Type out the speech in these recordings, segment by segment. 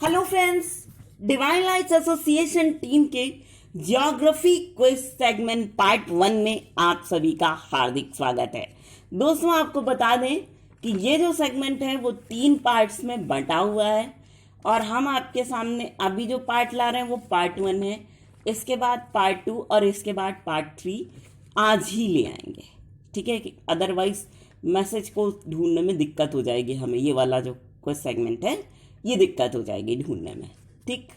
Hello friends, divine lights association team के geography quiz segment part 1 में आप सभी का हार्दिक स्वागत है। दोस्तों, आपको बता दें कि ये जो सेगमेंट है वो 3 पार्ट्स में बंटा हुआ है और हम आपके सामने अभी जो पार्ट ला रहे हैं वो पार्ट 1 है। इसके बाद पार्ट 2 और इसके बाद पार्ट 3 आज ही ले आएंगे, ठीक है? कि अदरवाइज मैसेज को ढूंढने में दिक्कत हो जाएगी हमें। ये वाला जो क्विज सेगमेंट है ये दिक्कत हो जाएगी ढूंढने में, ठीक?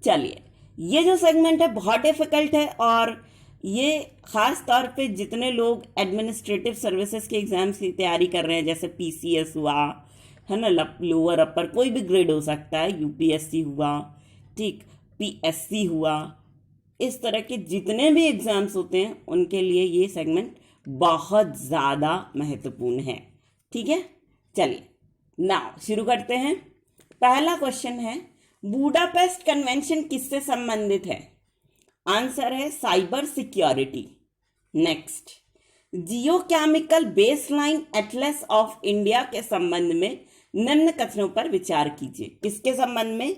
चलिए, ये जो सेगमेंट है बहुत डिफिकल्ट है और ये ख़ास तौर पे जितने लोग एडमिनिस्ट्रेटिव सर्विसेज के एग्ज़ाम्स की तैयारी कर रहे हैं, जैसे पीसीएस हुआ है ना, लोअर अपर कोई भी ग्रेड हो सकता है, यूपीएससी हुआ, ठीक, पीएससी हुआ, इस तरह के जितने भी एग्ज़ाम्स होते हैं उनके लिए ये सेगमेंट बहुत ज़्यादा महत्वपूर्ण है, ठीक है? चलिए नाउ शुरू करते हैं। पहला क्वेश्चन है, बुडापेस्ट कन्वेंशन किससे संबंधित है? आंसर है cyber security. Next, geochemical baseline Atlas of India के संबंध में निम्न कथनों पर विचार कीजिए। किसके संबंध में?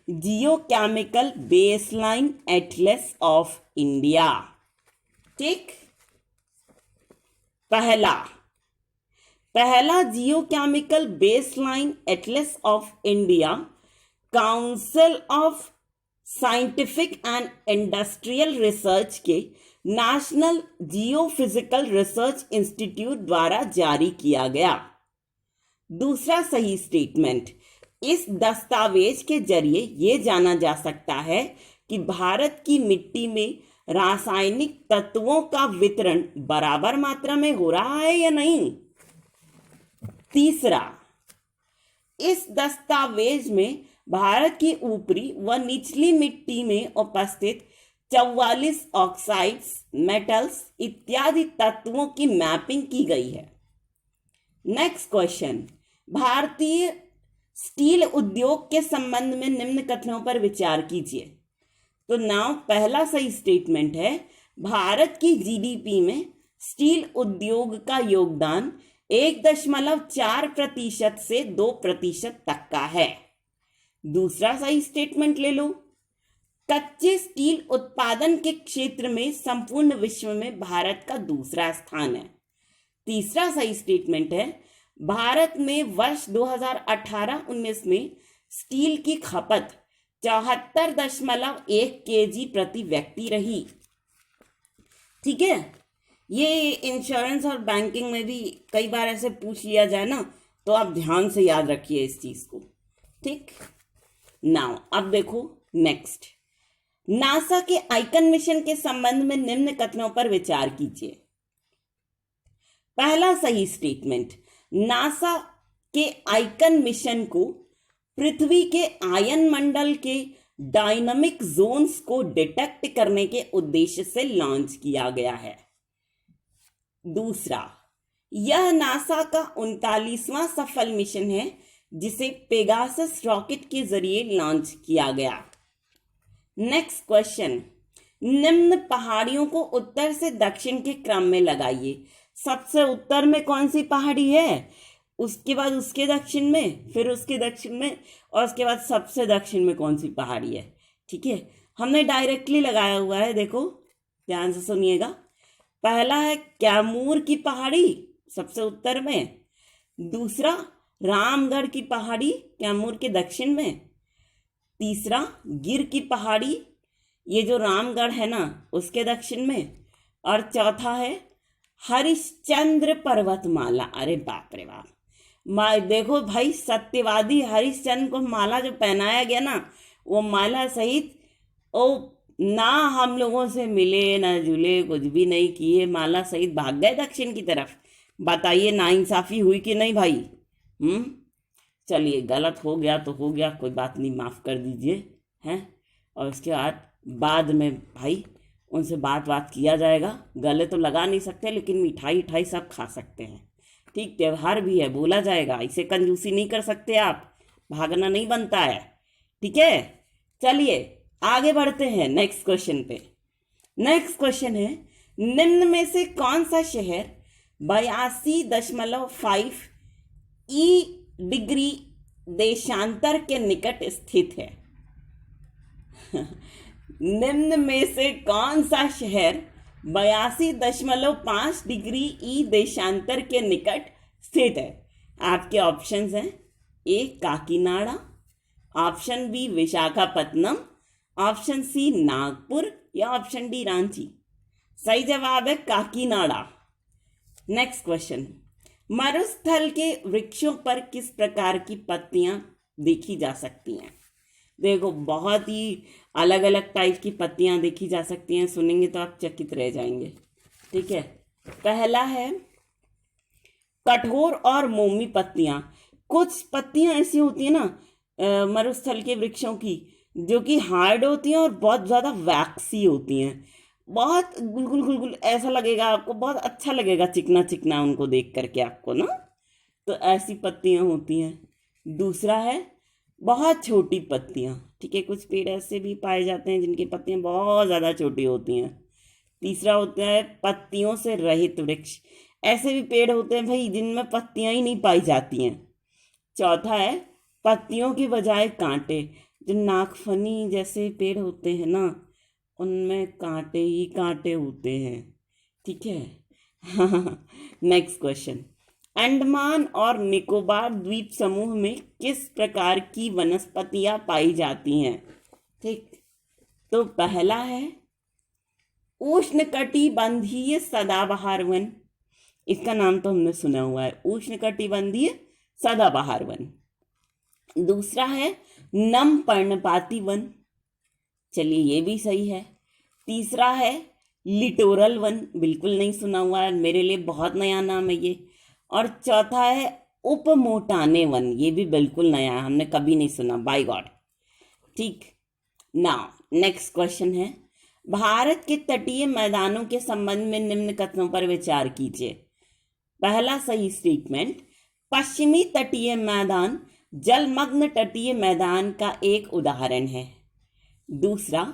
Geochemical baseline Atlas of India, ठीक। पहला geochemical baseline Atlas of India council of scientific and industrial research के नेशनल जियोफिजिकल रिसर्च इंस्टीट्यूट द्वारा जारी किया गया। दूसरा सही स्टेटमेंट, इस दस्तावेज के जरिए यह जाना जा सकता है कि भारत की मिट्टी में रासायनिक तत्वों का वितरण बराबर मात्रा में हो रहा है या नहीं। तीसरा, इस दस्तावेज में भारत की ऊपरी व निचली मिट्टी में उपस्थित 44 ऑक्साइड्स, मेटल्स इत्यादि तत्वों की मैपिंग की गई है। नेक्स्ट क्वेश्चन, भारतीय स्टील उद्योग के संबंध में निम्न कथनों पर विचार कीजिए। तो नाउ पहला सही स्टेटमेंट है, भारत की जीडीपी में स्टील उद्योग का योगदान 1.4% से 2% तक का है। दूसरा सही स्टेटमेंट ले लो, कच्चे स्टील उत्पादन के क्षेत्र में संपूर्ण विश्व में भारत का दूसरा स्थान है। तीसरा सही स्टेटमेंट है, भारत में वर्ष 2018-19 में स्टील की खपत 74.1 kg प्रति व्यक्ति रही, ठीक है? ये इंश्योरेंस और बैंकिंग में भी कई बार ऐसे पूछ लिया जाए ना, तो आप ध्यान से याद रखिए इस चीज को, ठीक। नाउ अब देखो नेक्स्ट, नासा के आइकन मिशन के संबंध में निम्न कथनों पर विचार कीजिए। पहला सही स्टेटमेंट, नासा के आइकन मिशन को पृथ्वी के आयन मंडल के डायनामिक जोन्स को डिटेक्ट करने के उद्देश्य से लॉन्च किया गया है। दूसरा, यह नासा का 39वां सफल मिशन है जिसे पेगासस रॉकेट के जरिए लॉन्च किया गया। नेक्स्ट क्वेश्चन, निम्न पहाड़ियों को उत्तर से दक्षिण के क्रम में लगाइए। सबसे उत्तर में कौन सी पहाड़ी है, उसके बाद उसके दक्षिण में, फिर उसके दक्षिण में, और उसके बाद सबसे दक्षिण में कौन सी पहाड़ी है, ठीक है? हमने डायरेक्टली लगाया हुआ है, देखो ध्यान से सुनिएगा। पहला है कैमूर की पहाड़ी सबसे उत्तर में, दूसरा रामगढ़ की पहाड़ी कैमूर के दक्षिण में, तीसरा गिर की पहाड़ी, ये जो रामगढ़ है ना उसके दक्षिण में, और चौथा है हरिश्चंद्र पर्वतमाला। अरे बाप रे बाप, देखो भाई, सत्यवादी हरिश्चंद्र को माला जो पहनाया गया ना, वो माला सहित ओ ना हम लोगों से मिले ना जुले, कुछ भी नहीं किए, माला सहित भाग गए दक्षिण की तरफ। बताइए नाइंसाफी हुई कि नहीं भाई? चलिए, गलत हो गया तो हो गया, कोई बात नहीं, माफ़ कर दीजिए हैं। और उसके बाद में भाई उनसे बात किया जाएगा। गले तो लगा नहीं सकते लेकिन मिठाई सब खा सकते हैं, ठीक। त्योहार भी है, बोला जाएगा, इसे कंजूसी नहीं कर सकते आप, भागना नहीं बनता है, ठीक है? चलिए आगे बढ़ते हैं नेक्स्ट क्वेश्चन पे। नेक्स्ट क्वेश्चन है, निम्न में से कौन सा शहर 82.5 डिग्री देशांतर के निकट स्थित है? निम्न में से कौन सा शहर 82.5 डिग्री ई देशांतर के निकट स्थित है? आपके ऑप्शंस हैं, A Kakinada, option B Visakhapatnam, option C Nagpur या ऑप्शन डी रांची। सही जवाब है काकीनाडा। नेक्स्ट क्वेश्चन, मरुस्थल के वृक्षों पर किस प्रकार की पत्तियां देखी जा सकती हैं? देखो, बहुत ही अलग अलग टाइप की पत्तियां देखी जा सकती हैं, सुनेंगे तो आप चकित रह जाएंगे। ठीक है, पहला है कठोर और मोमी पत्तियां। कुछ पत्तियां ऐसी होती है ना मरुस्थल के वृक्षों की, जो कि हार्ड होती हैं और बहुत ज़्यादा वैक्सी होती हैं, बहुत गुलगुल गुलगुल ऐसा लगेगा आपको, बहुत अच्छा लगेगा चिकना चिकना उनको देख करके आपको ना, तो ऐसी पत्तियां होती हैं। दूसरा है बहुत छोटी पत्तियां। ठीक है, कुछ पेड़ ऐसे भी पाए जाते हैं जिनकी पत्तियां बहुत ज़्यादा छोटी होती हैं। तीसरा होता है पत्तियों से रहित वृक्ष। ऐसे भी पेड़ होते हैं भाई जिनमें पत्तियां ही नहीं पाई जाती हैं। चौथा है पत्तियों के बजाय कांटे। जो नागफनी जैसे पेड़ होते हैं ना, उनमें कांटे ही कांटे होते हैं। ठीक है। नेक्स्ट क्वेश्चन, अंडमान और निकोबार द्वीप समूह में किस प्रकार की वनस्पतियां पाई जाती हैं? ठीक, तो पहला है उष्णकटिबंधीय सदाबहार वन। इसका नाम तो हमने सुना हुआ है, उष्णकटिबंधीय सदाबहार वन। दूसरा है नम पर्णपाती वन, चलिए ये भी सही है। तीसरा है लिटोरल वन, बिल्कुल नहीं सुना हुआ है, मेरे लिए बहुत नया नाम है ये। और चौथा है उपमोटाने वन, ये भी बिल्कुल नया है, हमने कभी नहीं सुना, बाय गॉड। ठीक, नाउ नेक्स्ट क्वेश्चन है, भारत के तटीय मैदानों के संबंध में निम्न कथनों पर विचार कीजिए। पहला सही स्टेटमेंट, पश्चिमी तटीय मैदान जलमग्न तटीय मैदान का एक उदाहरण है। दूसरा,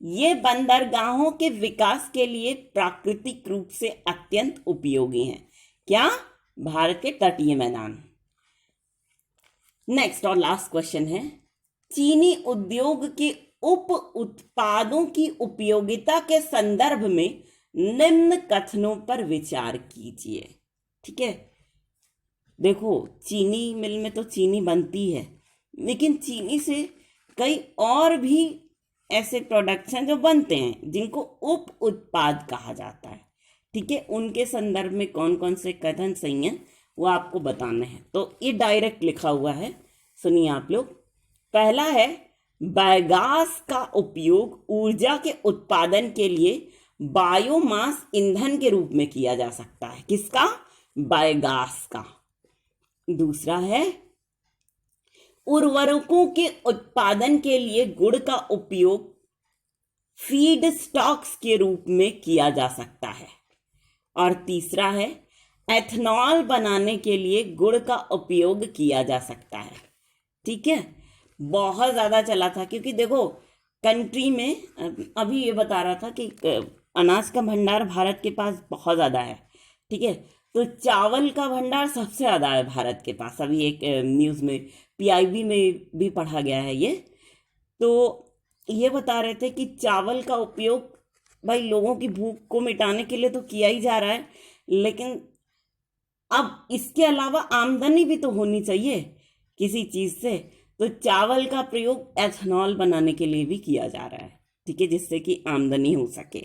ये बंदरगाहों के विकास के लिए प्राकृतिक रूप से अत्यंत उपयोगी हैं। क्या? भारत के तटीय मैदान। नेक्स्ट और लास्ट क्वेश्चन है, चीनी उद्योग के उप उत्पादों की उपयोगिता के संदर्भ में निम्न कथनों पर विचार कीजिए। ठीक है, देखो चीनी मिल में तो चीनी बनती है, लेकिन चीनी से कई और भी ऐसे प्रोडक्ट्स हैं जो बनते हैं जिनको उप उत्पाद कहा जाता है। ठीक है, उनके संदर्भ में कौन कौन से कथन सही हैं वो आपको बताना है। तो ये डायरेक्ट लिखा हुआ है, सुनिए आप लोग। पहला है बायोगैस का उपयोग ऊर्जा के उत्पादन के लिए बायोमास ईंधन के रूप में किया जा सकता है। किसका? बायोगैस का। दूसरा है उर्वरकों के उत्पादन के लिए गुड़ का उपयोग फीड स्टॉक्स के रूप में किया जा सकता है। और तीसरा है एथनॉल बनाने के लिए गुड़ का उपयोग किया जा सकता है। ठीक है, बहुत ज़्यादा चला था, क्योंकि देखो कंट्री में अभी ये बता रहा था कि अनाज का भंडार भारत के पास बहुत ज़्यादा है। ठीक है, तो चावल का भंडार सबसे ज़्यादा है भारत के पास। अभी एक न्यूज़ में PIB में भी पढ़ा गया है ये, तो ये बता रहे थे कि चावल का उपयोग भाई लोगों की भूख को मिटाने के लिए तो किया ही जा रहा है, लेकिन अब इसके अलावा आमदनी भी तो होनी चाहिए किसी चीज़ से, तो चावल का प्रयोग एथनॉल बनाने के लिए भी किया जा रहा है। ठीक है, जिससे कि आमदनी हो सके।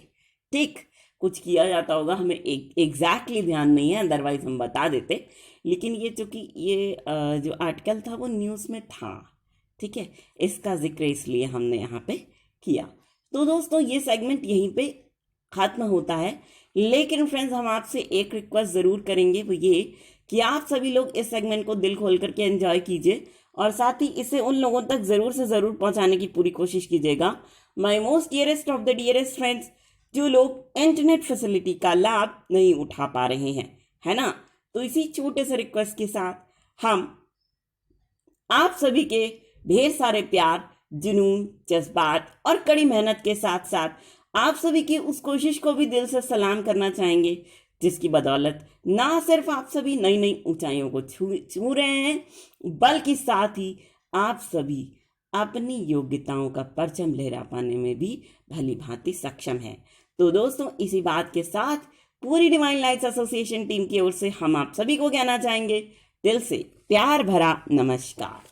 ठीक, कुछ किया जाता होगा, हमें एग्जैक्टली ध्यान नहीं है, अदरवाइज हम बता देते, लेकिन ये चूँकि ये जो आर्टिकल था वो न्यूज़ में था। ठीक है, इसका जिक्र इसलिए हमने यहाँ पे किया। तो दोस्तों ये सेगमेंट यहीं पे ख़त्म होता है, लेकिन फ्रेंड्स हम आपसे एक रिक्वेस्ट ज़रूर करेंगे, वो ये कि आप सभी लोग इस सेगमेंट को दिल खोल करके एंजॉय कीजिए और साथ ही इसे उन लोगों तक ज़रूर से ज़रूर पहुँचाने की पूरी कोशिश कीजिएगा। My most dearest of the dearest friends, जो लोग इंटरनेट फैसिलिटी का लाभ नहीं उठा पा रहे हैं, है ना, तो इसी छोटे से रिक्वेस्ट के साथ हम आप सभी के ढेर सारे प्यार, जुनून, जज्बात और कड़ी मेहनत के साथ साथ आप सभी की उस कोशिश को भी दिल से सलाम करना चाहेंगे जिसकी बदौलत ना सिर्फ आप सभी नई नई ऊंचाइयों को छू रहे हैं, बल्कि साथ ही आप सभी अपनी योग्यताओं का परचम लहरा पाने में भी भली भांति सक्षम है। तो दोस्तों, इसी बात के साथ पूरी डिवाइन लाइट्स एसोसिएशन टीम की ओर से हम आप सभी को कहना चाहेंगे दिल से प्यार भरा नमस्कार।